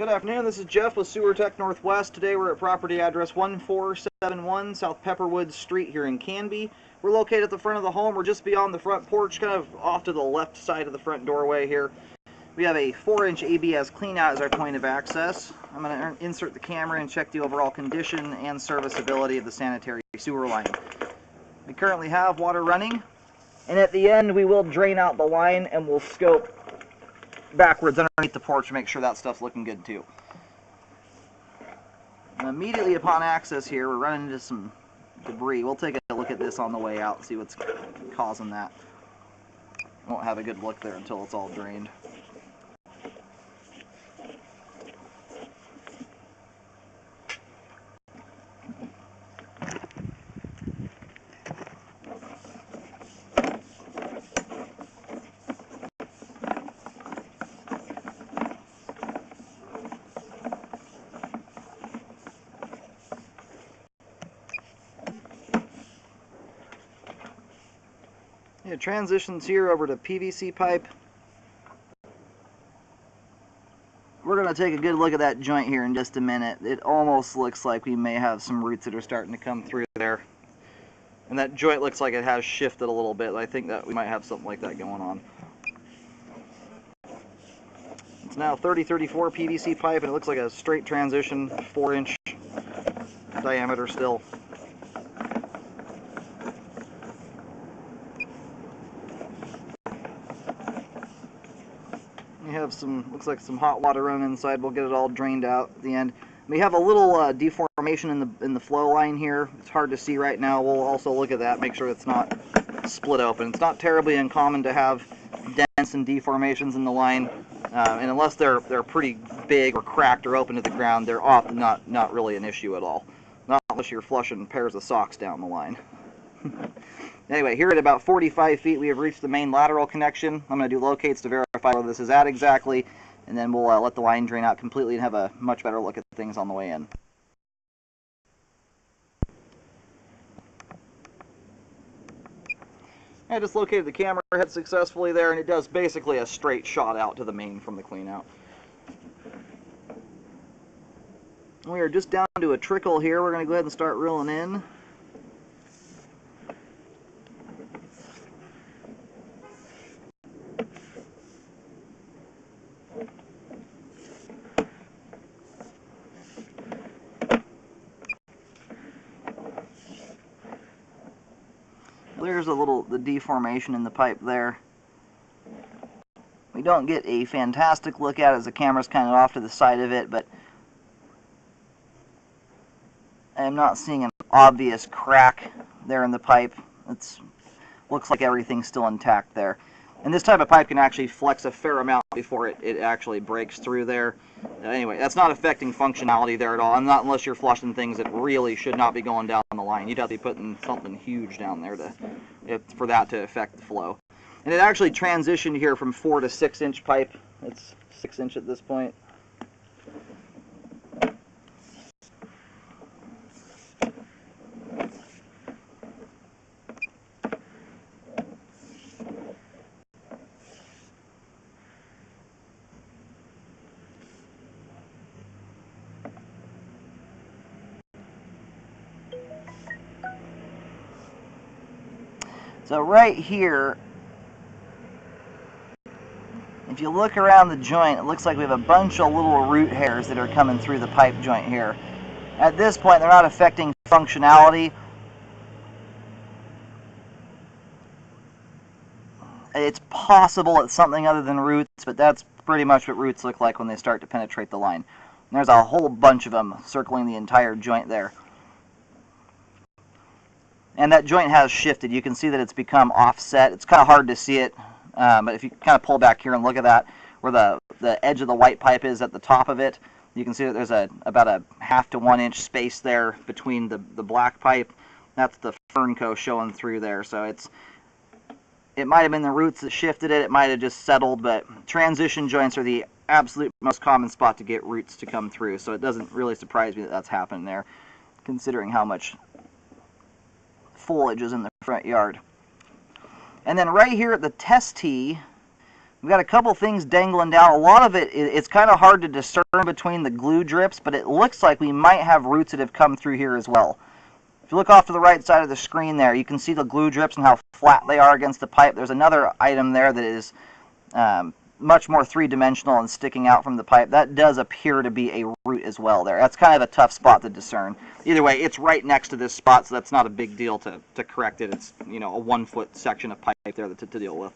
Good afternoon, this is Jeff with Sewer Tech Northwest. Today we're at property address 1471 South Pepperwood Street here in Canby. We're located at the front of the home. We're just beyond the front porch, kind of off to the left side of the front doorway here. We have a 4-inch ABS cleanout as our point of access. I'm going to insert the camera and check the overall condition and serviceability of the sanitary sewer line. We currently have water running, and at the end we will drain out the line and we'll scope backwards underneath the porch to make sure that stuff's looking good too. And immediately upon access here, we're running into some debris. We'll take a look at this on the way out and see what's causing that. Won't have a good look there until it's all drained. It transitions here over to PVC pipe. We're going to take a good look at that joint here in just a minute. It almost looks like we may have some roots that are starting to come through there. And that joint looks like it has shifted a little bit. I think that we might have something like that going on. It's now 30-34 PVC pipe, and it looks like a straight transition, 4-inch diameter still. We have some, looks like some hot water running inside. We'll get it all drained out at the end. We have a little deformation in the flow line here. It's hard to see right now. We'll also look at that, make sure it's not split open. It's not terribly uncommon to have dents and deformations in the line, and unless they're pretty big or cracked or open to the ground, they're often not really an issue at all. Not unless you're flushing pairs of socks down the line. Anyway, here at about 45 feet, we have reached the main lateral connection. I'm going to do locates to verify where this is at exactly, and then we'll let the line drain out completely and have a much better look at things on the way in. I just located the camera head successfully there, and it does basically a straight shot out to the main from the cleanout. We are just down to a trickle here. We're going to go ahead and start reeling in. There's the deformation in the pipe there. We don't get a fantastic look at it as the camera's kind of off to the side of it, but I'm not seeing an obvious crack there in the pipe. It looks like everything's still intact there. And this type of pipe can actually flex a fair amount before it actually breaks through there. Anyway, that's not affecting functionality there at all, and not unless you're flushing things that really should not be going down the line. You'd have to be putting something huge down there for that to affect the flow. And it actually transitioned here from 4 to 6-inch pipe. It's 6-inch at this point. So right here, if you look around the joint, it looks like we have a bunch of little root hairs that are coming through the pipe joint here. At this point, they're not affecting functionality. It's possible it's something other than roots, but that's pretty much what roots look like when they start to penetrate the line. And there's a whole bunch of them circling the entire joint there. And that joint has shifted. You can see that it's become offset. It's kind of hard to see it, but if you kind of pull back here and look at that, where the edge of the white pipe is at the top of it, you can see that there's about a 1/2 to 1 inch space there between the black pipe. That's the Fernco showing through there. So it might have been the roots that shifted it. It might have just settled, but transition joints are the absolute most common spot to get roots to come through. So it doesn't really surprise me that that's happened there, considering how much foliage is in the front yard. And then right here at the test tee, We've got a couple things dangling down. A lot of it's kind of hard to discern between the glue drips, but it looks like we might have roots that have come through here as well. If you look off to the right side of the screen there, you can see the glue drips and how flat they are against the pipe. There's another item there that is much more three-dimensional and sticking out from the pipe. That does appear to be a root as well there. That's kind of a tough spot to discern. Either way, it's right next to this spot, so that's not a big deal to correct it. It's, you know, a 1-foot section of pipe there to deal with.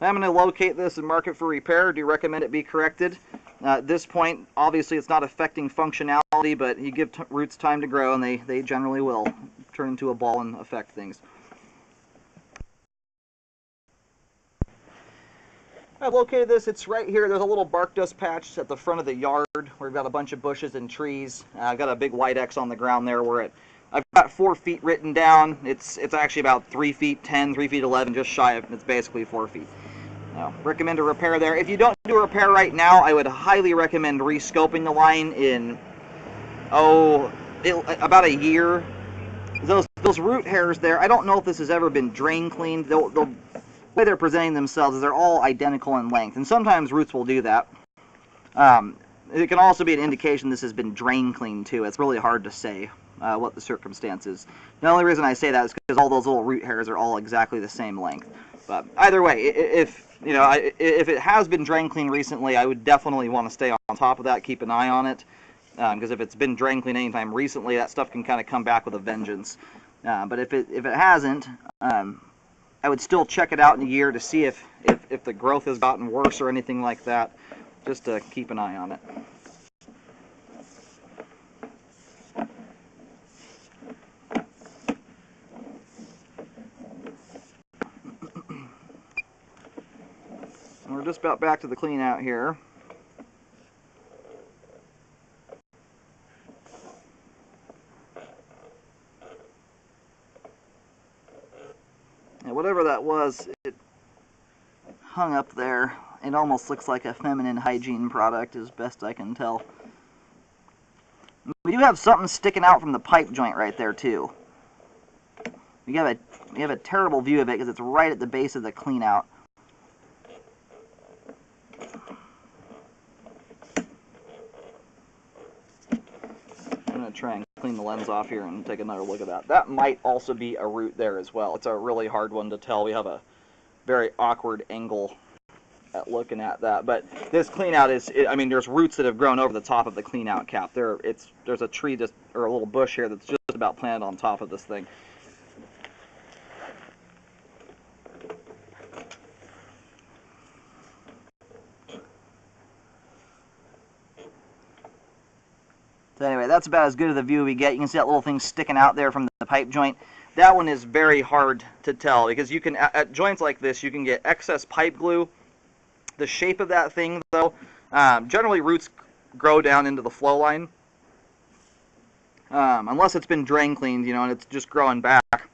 I'm going to locate this and mark it for repair. Do you recommend it be corrected? At this point, obviously it's not affecting functionality, but you give roots time to grow, and they generally will turn into a ball and affect things. I've located this. It's right here. There's a little bark dust patch at the front of the yard where we've got a bunch of bushes and trees. I've got a big white X on the ground there where I've got 4 feet written down. It's actually about 3 feet 10, 3 feet 11, just shy of, it's basically 4 feet. Recommend a repair there. If you don't do a repair right now, I would highly recommend rescoping the line in, about a year. Those root hairs there, I don't know if this has ever been drain cleaned. The way they're presenting themselves is they're all identical in length, and sometimes roots will do that. It can also be an indication this has been drain cleaned too. It's really hard to say what the circumstance is. The only reason I say that is because all those little root hairs are all exactly the same length. But either way, if it has been drain cleaned recently, I would definitely want to stay on top of that, keep an eye on it, because if it's been drain cleaned anytime recently, that stuff can kind of come back with a vengeance. But if it hasn't, I would still check it out in a year to see if the growth has gotten worse or anything like that, just to keep an eye on it. We're just about back to the clean out here. And whatever that was, it hung up there. It almost looks like a feminine hygiene product, as best I can tell. We do have something sticking out from the pipe joint right there too. We have a terrible view of it because it's right at the base of the clean out. I'm going to try and clean the lens off here and take another look at that. That might also be a root there as well. It's a really hard one to tell. We have a very awkward angle at looking at that. But this clean out is, I mean, there's roots that have grown over the top of the clean out cap. There's a tree or a little bush here that's just about planted on top of this thing. So anyway, that's about as good of the view we get. You can see that little thing sticking out there from the pipe joint. That one is very hard to tell because you can, at joints like this, you can get excess pipe glue. The shape of that thing, though, generally roots grow down into the flow line. Unless it's been drain cleaned, and it's just growing back.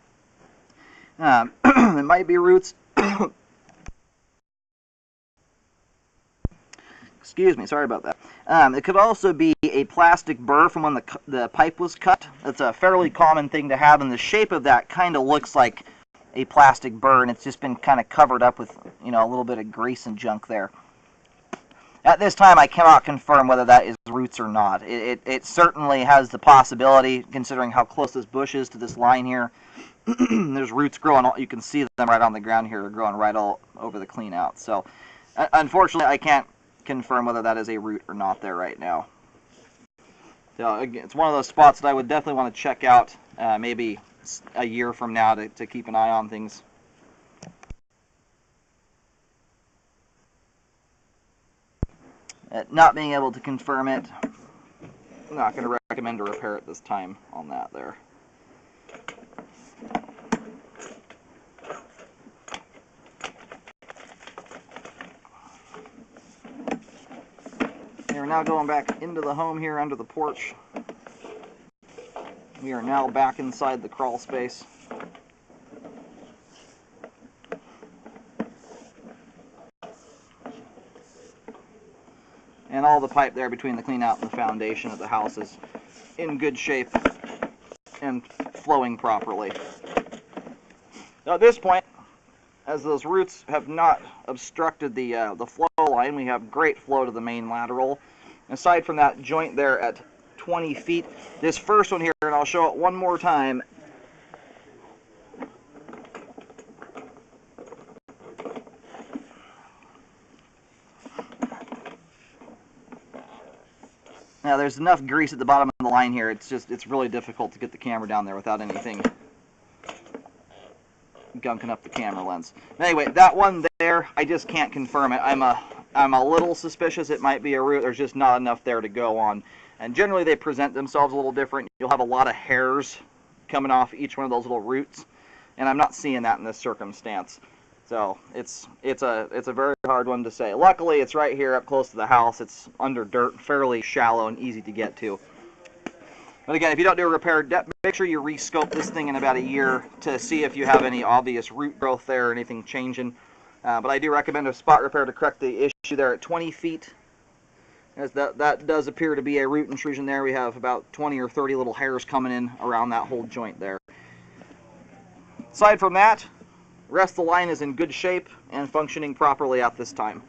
It might be roots. Excuse me, sorry about that. It could also be a plastic burr from when the pipe was cut. That's a fairly common thing to have, and the shape of that kind of looks like a plastic burr, and it's just been kind of covered up with, a little bit of grease and junk there. At this time, I cannot confirm whether that is roots or not. It certainly has the possibility, considering how close this bush is to this line here. There's roots growing, you can see them right on the ground here, growing right all over the clean out. So, unfortunately, I can't confirm whether that is a root or not there right now. So again, it's one of those spots that I would definitely want to check out maybe a year from now to keep an eye on things. Not being able to confirm it, I'm not going to recommend a repair at this time on that there. We're now going back into the home here under the porch. We are now back inside the crawl space. And all the pipe there between the clean out and the foundation of the house is in good shape and flowing properly. Now at this point, as those roots have not obstructed the flow line. We have great flow to the main lateral. Aside from that joint there at 20 feet, this first one here, and I'll show it one more time. Now there's enough grease at the bottom of the line here, it's really difficult to get the camera down there without anything gunking up the camera lens. Anyway, that one there, I just can't confirm it. I'm a little suspicious it might be a root. There's just not enough there to go on. And generally they present themselves a little different. You'll have a lot of hairs coming off each one of those little roots, and I'm not seeing that in this circumstance. So it's a very hard one to say. Luckily, it's right here up close to the house. It's under dirt, fairly shallow and easy to get to. But again, if you don't do a repair, make sure you re-scope this thing in about a year to see if you have any obvious root growth there or anything changing. But I do recommend a spot repair to correct the issue there at 20 feet. As that does appear to be a root intrusion there. We have about 20 or 30 little hairs coming in around that whole joint there. Aside from that, the rest of the line is in good shape and functioning properly at this time.